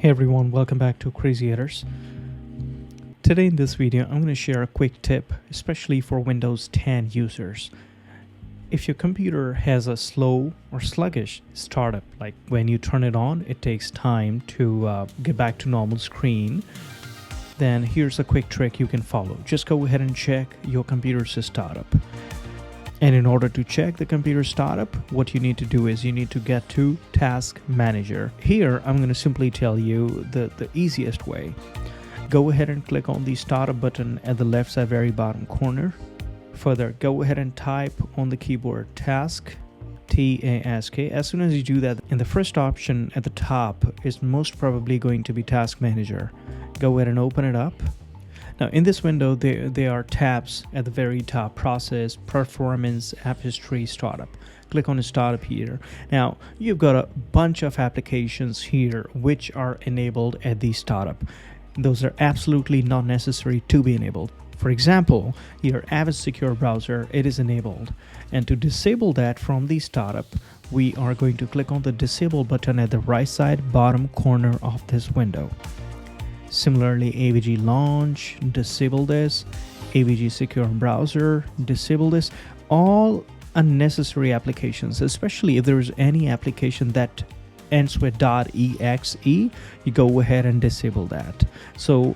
Hey everyone, welcome back to Crazy Haters. Today in this video, I'm going to share a quick tip, especially for Windows 10 users. If your computer has a slow or sluggish startup, like when you turn it on, it takes time to get back to normal screen, then here's a quick trick you can follow. Just go ahead and check your computer's startup. And in order to check the computer startup, what you need to do is you need to get to Task Manager. Here, I'm going to simply tell you the easiest way. Go ahead and click on the startup button at the left side very bottom corner. Further, go ahead and type on the keyboard task, T-A-S-K. As soon as you do that, in the first option at the top is most probably going to be Task Manager. Go ahead and open it up. Now in this window, there are tabs at the very top: Process, Performance, App History, Startup. Click on Startup here. Now you've got a bunch of applications here which are enabled at the startup. Those are absolutely not necessary to be enabled. For example, your Avid Secure browser, it is enabled. And to disable that from the startup, we are going to click on the Disable button at the right side bottom corner of this window. Similarly, AVG Launch, disable this. AVG Secure Browser, disable this. All unnecessary applications, especially if there is any application that ends with .exe, you go ahead and disable that. So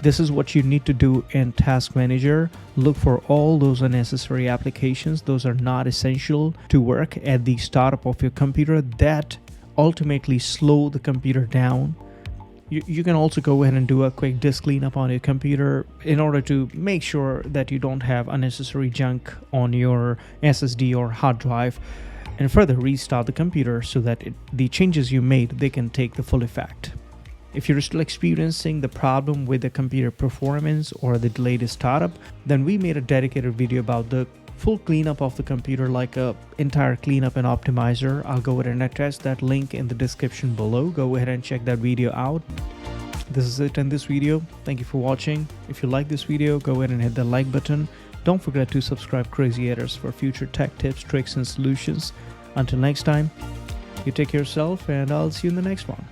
this is what you need to do in Task Manager. Look for all those unnecessary applications. Those are not essential to work at the startup of your computer that ultimately slow the computer down. You can also go ahead and do a quick disk cleanup on your computer in order to make sure that you don't have unnecessary junk on your SSD or hard drive, and further restart the computer so that the changes you made, they can take the full effect. If you're still experiencing the problem with the computer performance or the delayed startup, then we made a dedicated video about the full cleanup of the computer, like a entire cleanup and optimizer. I'll go ahead and attach that link in the description below. Go ahead and check that video out. This is it in this video. Thank you for watching. If you like this video, go ahead and hit the like button. Don't forget to subscribe Crazy Haters for future tech tips, tricks, and solutions. Until next time, you take care of yourself, and I'll see you in the next one.